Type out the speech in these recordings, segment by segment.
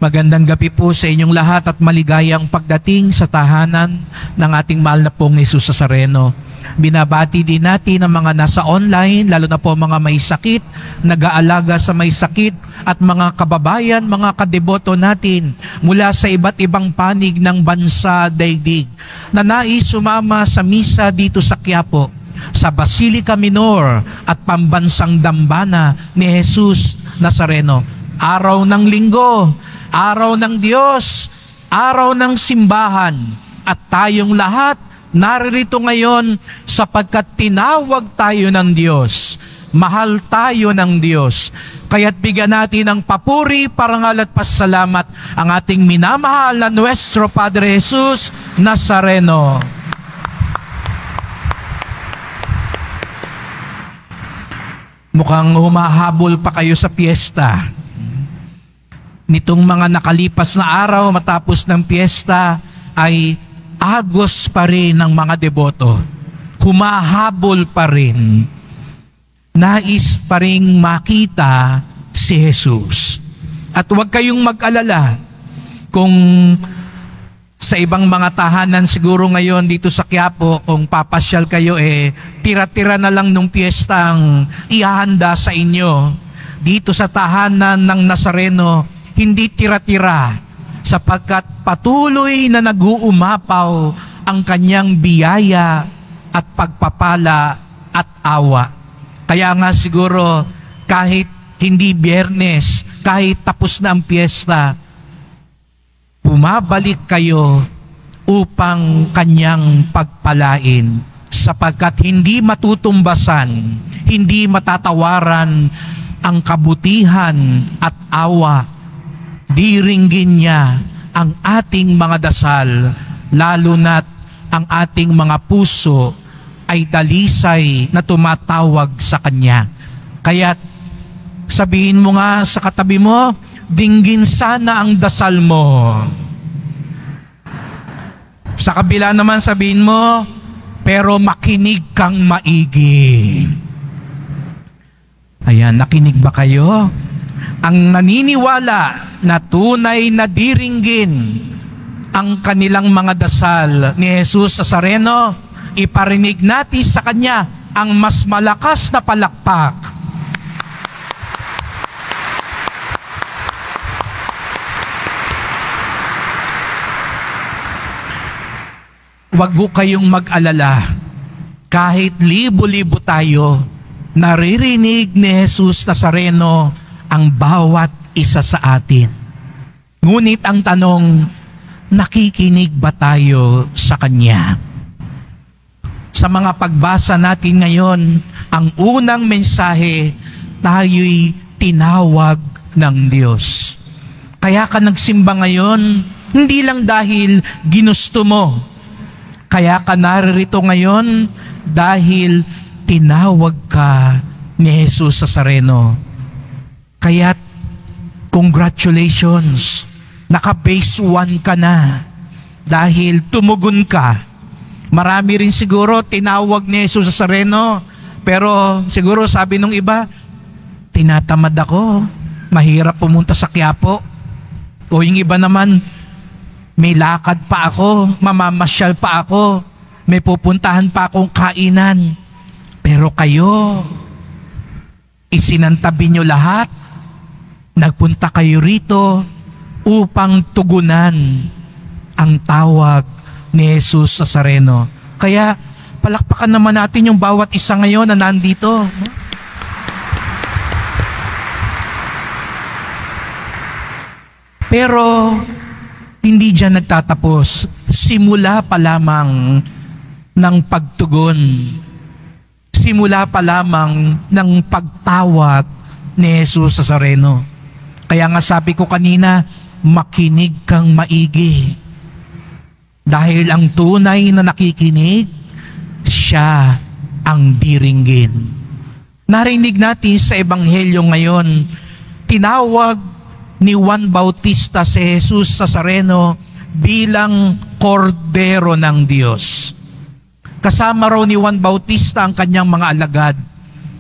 Magandang gabi po sa inyong lahat at maligayang pagdating sa tahanan ng ating mahal na pong Jesus Nazareno. Binabati din natin ang mga nasa online, lalo na po mga may sakit, nag-aalaga sa may sakit, at mga kababayan, mga kadeboto natin mula sa iba't ibang panig ng bansa daigdig na nais sumama sa misa dito sa Quiapo, sa Basilica Minor at Pambansang Dambana ni Jesus Nazareno. Araw ng linggo, araw ng Diyos, araw ng simbahan, at tayong lahat naririto ngayon sapagkat tinawag tayo ng Diyos. Mahal tayo ng Diyos. Kaya't bigyan natin ng papuri, parangal at pasalamat ang ating minamahal na Nuestro Padre Jesus Nazareno. Mukhang humahabol pa kayo sa piyesta. Nitong mga nakalipas na araw matapos ng piyesta ay agos pa rin ng mga deboto. Humahabol pa rin. Nais pa rin makita si Jesus. At huwag kayong mag-alala kung sa ibang mga tahanan siguro ngayon dito sa Quiapo, kung papasyal kayo tira-tira na lang nung piyestang ihahanda sa inyo. Dito sa tahanan ng Nazareno, hindi tira-tira sapagkat patuloy na nag-uumapaw ang kanyang biyaya at pagpapala at awa. Kaya nga siguro kahit hindi Biyernes, kahit tapos na ang piyesta, bumabalik kayo upang kanyang pagpalain sapagkat hindi matutumbasan, hindi matatawaran ang kabutihan at awa. Diringgin niya ang ating mga dasal, lalo na't ang ating mga puso ay dalisay na tumatawag sa Kanya. Kaya sabihin mo nga sa katabi mo, dinggin sana ang dasal mo. Sa kabila naman sabihin mo, pero makinig kang maigi. Ayan, nakinig ba kayo? Ang naniniwala na tunay na diringgin ang kanilang mga dasal ni Jesus Nazareno, iparinig natin sa Kanya ang mas malakas na palakpak. Huwag ho kayong mag-alala. Kahit libo-libo tayo, naririnig ni Jesus Nazareno ang bawat isa sa atin. Ngunit ang tanong, nakikinig ba tayo sa Kanya? Sa mga pagbasa natin ngayon, ang unang mensahe, tayo'y tinawag ng Diyos. Kaya ka nagsimba ngayon, hindi lang dahil ginusto mo. Kaya ka naririto ngayon dahil tinawag ka ni Jesus Nazareno. Kaya congratulations, naka-base 1 ka na dahil tumugon ka. Marami rin siguro tinawag ni Jesus Nazareno, pero siguro sabi nung iba, tinatamad ako, mahirap pumunta sa Quiapo. O yung iba naman, may lakad pa ako, mamamasyal pa ako, may pupuntahan pa akong kainan. Pero kayo, isinantabi nyo lahat, nagpunta kayo rito upang tugunan ang tawag ni Jesus Nazareno. Kaya palakpakan naman natin yung bawat isa ngayon na nandito. Pero hindi dyan nagtatapos. Simula pa lamang ng pagtugon. Simula pa lamang ng pagtawag ni Jesus Nazareno. Kaya nga sabi ko kanina, makinig kang maigi. Dahil ang tunay na nakikinig, siya ang diringgin. Narinig natin sa Ebanghelyo ngayon, tinawag ni Juan Bautista si Jesus Nazareno bilang kordero ng Diyos. Kasama raw ni Juan Bautista ang kanyang mga alagad.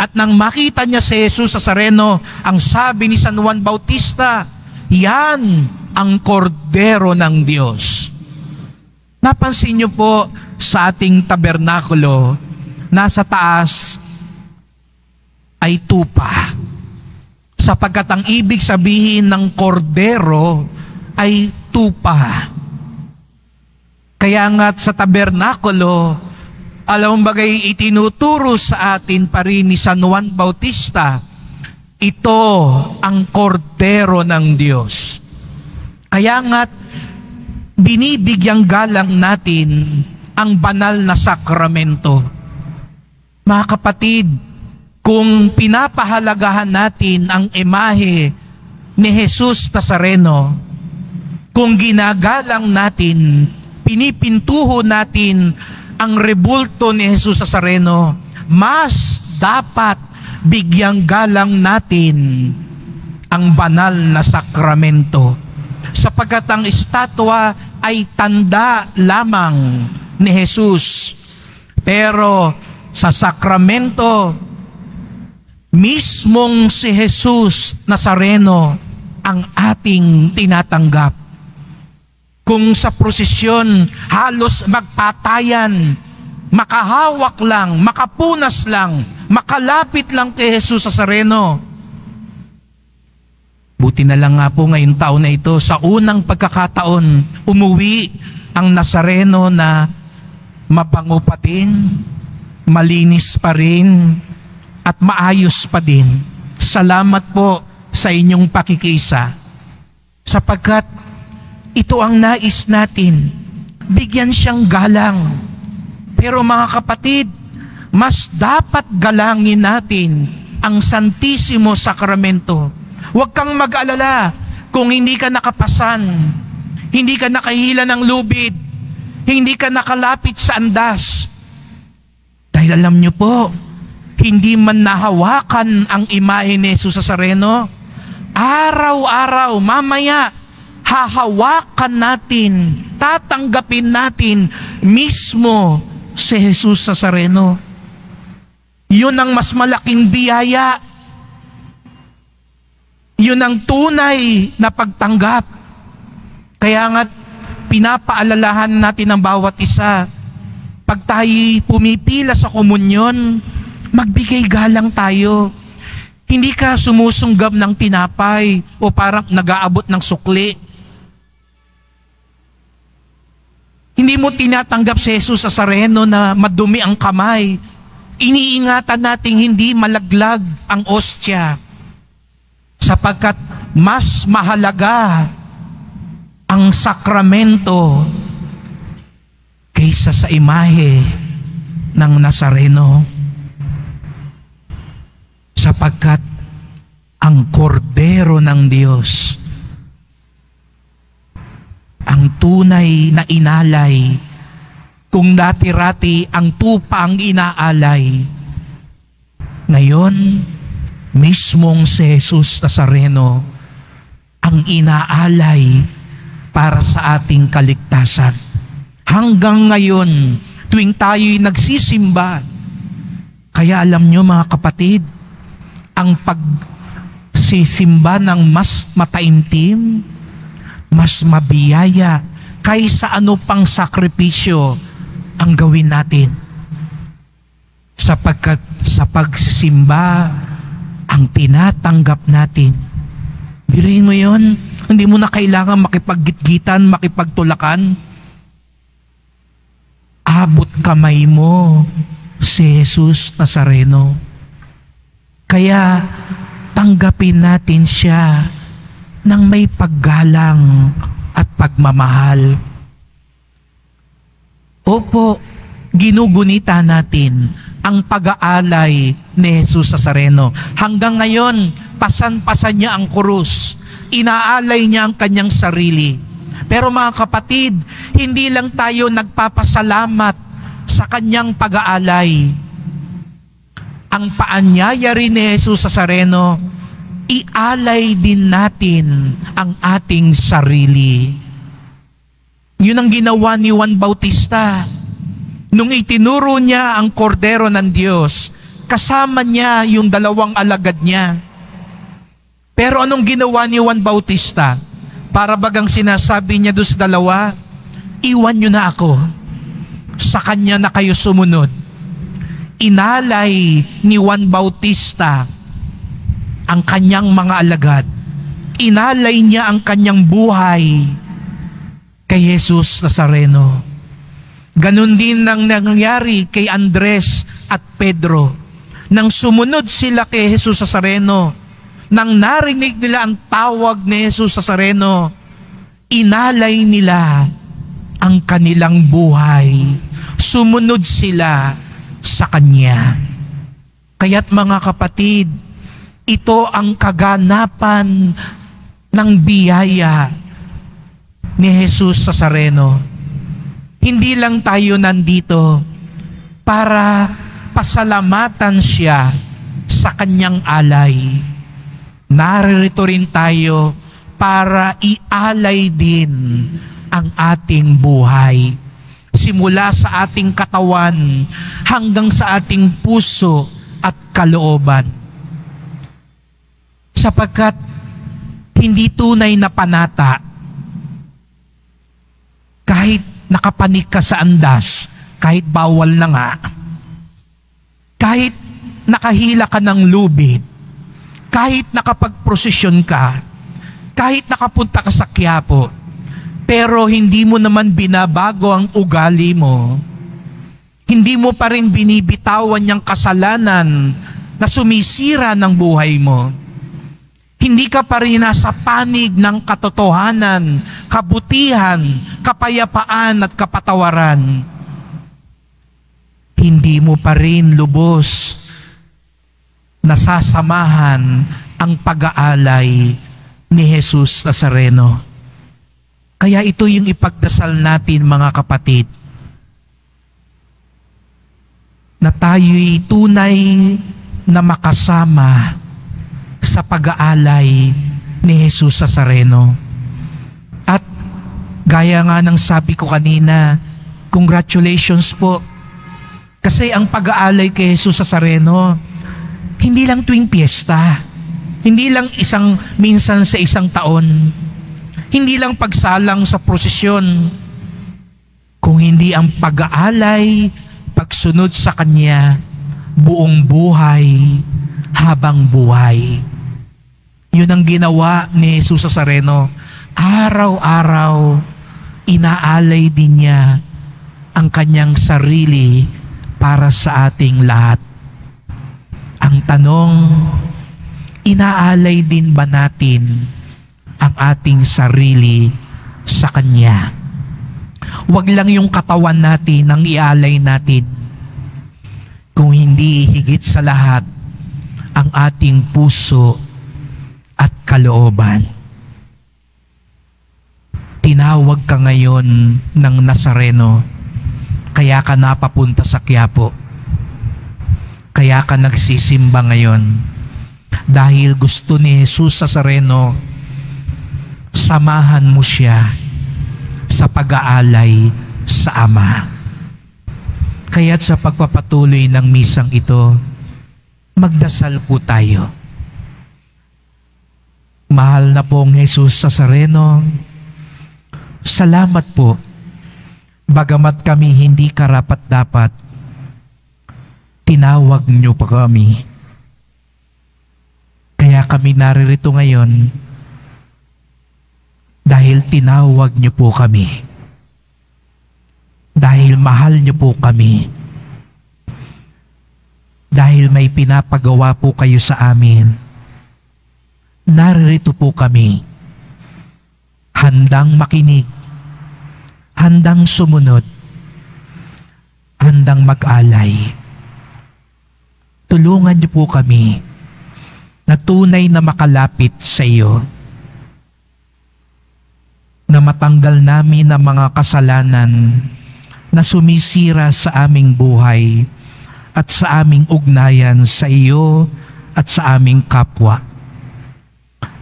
At nang makita niya si Jesus Nazareno, ang sabi ni San Juan Bautista, yan ang kordero ng Diyos. Napansin niyo po sa ating tabernakulo, nasa taas ay tupa. Sapagkat ang ibig sabihin ng kordero ay tupa. Kaya nga sa tabernakulo, alam mo bagay itinuturo sa atin pa rin ni San Juan Bautista, ito ang kordero ng Diyos. Kaya nga binibigyang galang natin ang banal na sakramento. Mga kapatid, kung pinapahalagahan natin ang imahe ni Jesus Nazareno, kung ginagalang natin, pinipintuho natin ang rebulto ni Jesus Nazareno, mas dapat bigyang galang natin ang banal na sakramento. Sapagkat ang estatwa ay tanda lamang ni Jesus. Pero sa sakramento, mismong si Jesus Nazareno ang ating tinatanggap. Kung sa prosesyon halos magtatayan, makahawak lang, makapunas lang, makalapit lang kay Jesus Nazareno. Buti na lang nga po ngayong taon na ito, sa unang pagkakataon, umuwi ang Nazareno na mabango pa din, malinis pa rin, at maayos pa din. Salamat po sa inyong pakikisa. Sapagkat ito ang nais natin, bigyan siyang galang. Pero mga kapatid, mas dapat galangin natin ang Santisimo Sakramento. Huwag kang mag-alala kung hindi ka nakapasan, hindi ka nakahila ng lubid, hindi ka nakalapit sa andas. Dahil alam niyo po, hindi man nahawakan ang imahe ni Jesus Nazareno, araw-araw, mamaya, hahawakan natin, tatanggapin natin mismo si Jesus Nazareno. Yun ang mas malaking biyaya. Yun ang tunay na pagtanggap. Kaya nga, pinapaalalahan natin ang bawat isa. Pag tayo pumipila sa komunyon, magbigay galang tayo. Hindi ka sumusunggab ng tinapay o parang nag-aabot ng sukli. Hindi mo tinatanggap si Jesus Nazareno na madumi ang kamay. Iniingatan nating hindi malaglag ang ostya. Sapagkat mas mahalaga ang sakramento kaysa sa imahe ng Nazareno. Sapagkat ang kordero ng Diyos, ang tunay na inalay, kung dati-rati ang tupa ang inaalay, ngayon, mismong si Jesus Nazareno ang inaalay para sa ating kaligtasan. Hanggang ngayon, tuwing tayo'y nagsisimba, kaya alam nyo mga kapatid, ang pagsisimba ng mas mataimtim, mas mabiyaya, kaysa ano pang sakripisyo ang gawin natin. Sapagkat sa pagsisimba, ang tinatanggap natin. Biruin mo yun, hindi mo na kailangan makipaggitgitan, makipagtulakan. Abot kamay mo si Jesus Nazareno. Kaya tanggapin natin siya ng may paggalang at pagmamahal. Opo, ginugunita natin ang pag-aalay ni Jesus Nazareno. Hanggang ngayon, pasan-pasan niya ang krus. Inaalay niya ang kanyang sarili. Pero mga kapatid, hindi lang tayo nagpapasalamat sa kanyang pag-aalay. Ang paanyaya rin ni Jesus Nazareno, ialay din natin ang ating sarili. Yun ang ginawa ni Juan Bautista. Nung itinuro niya ang kordero ng Diyos, kasama niya yung 2 alagad niya. Pero anong ginawa ni Juan Bautista? Para bagang sinasabi niya doon sa dalawa, iwan niyo na ako. Sa kanya na kayo sumunod. Inalay ni Juan Bautista ang kanyang mga alagad. Inalay niya ang kanyang buhay kay Jesus Nazareno. Ganon din ang nangyari kay Andres at Pedro. Nang sumunod sila kay Jesus Nazareno, nang narinig nila ang tawag ni Jesus Nazareno, inalay nila ang kanilang buhay. Sumunod sila sa Kanya. Kaya't mga kapatid, ito ang kaganapan ng biyaya ni Jesus Nazareno. Hindi lang tayo nandito para pasalamatan siya sa Kanyang alay. Naririto rin tayo para ialay din ang ating buhay. Simula sa ating katawan hanggang sa ating puso at kalooban. Sapagkat hindi tunay na panata kahit nakapanik ka sa andas, kahit bawal na nga, kahit nakahila ka ng lubid, kahit nakapagprosesyon ka, kahit nakapunta ka sa Quiapo, pero hindi mo naman binabago ang ugali mo, hindi mo pa rin binibitawan yung kasalanan na sumisira ng buhay mo, hindi ka pa rin nasa panig ng katotohanan, kabutihan, kapayapaan at kapatawaran, hindi mo pa rin lubos nasasamahan ang pag-aalay ni Jesus Nazareno. Kaya ito yung ipagdasal natin mga kapatid, na tayo'y tunay na makasama sa pag-aalay ni Jesus Nazareno. At gaya nga ng sabi ko kanina, congratulations po. Kasi ang pag-aalay kay Jesus Nazareno, hindi lang tuwing piyesta, hindi lang minsan sa isang taon, hindi lang pagsalang sa prosesyon, kung hindi ang pag-aalay, pagsunod sa Kanya, buong buhay, habang buhay. Yun ang ginawa ni Jesus Nazareno. Araw-araw, inaalay din niya ang Kanyang sarili para sa ating lahat. Ang tanong, inaalay din ba natin ang ating sarili sa Kanya? Huwag lang yung katawan natin ang ialay natin. Kung hindi, higit sa lahat, ang ating puso at kalooban. Tinawag ka ngayon ng Nazareno, kaya ka napapunta sa Quiapo. Kaya ka nagsisimba ngayon dahil gusto ni Jesus Nazareno samahan mo siya sa pag-aalay sa Ama. Kaya't sa pagpapatuloy ng misang ito, magdasal po tayo. Mahal na pong Jesus Nazareno, salamat po, bagamat kami hindi karapat-dapat, tinawag niyo pa kami. Kaya kami naririto ngayon dahil tinawag niyo po kami. Dahil mahal niyo po kami. Dahil may pinapagawa po kayo sa amin. Naririto po kami. Handang makinig. Handang sumunod. Handang mag-alay. Tulungan niyo po kami na tunay na makalapit sa iyo, na matanggal namin ang mga kasalanan na sumisira sa aming buhay at sa aming ugnayan sa iyo at sa aming kapwa.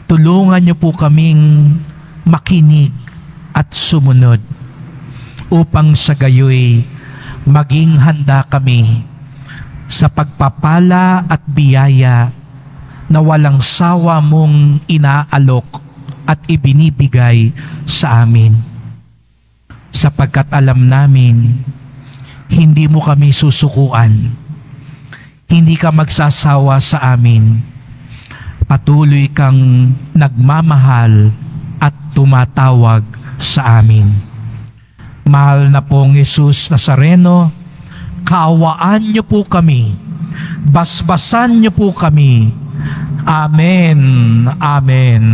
Tulungan niyo po kaming makinig at sumunod upang sa gayoy maging handa kami sa pagpapala at biyaya na walang sawa mong inaalok at ibinibigay sa amin. Sapagkat alam namin, hindi mo kami susukuan. Hindi ka magsasawa sa amin. Patuloy kang nagmamahal at tumatawag sa amin. Mahal na pong Jesus Nazareno, kaawaan niyo po kami. Basbasan niyo po kami. Amen. Amen.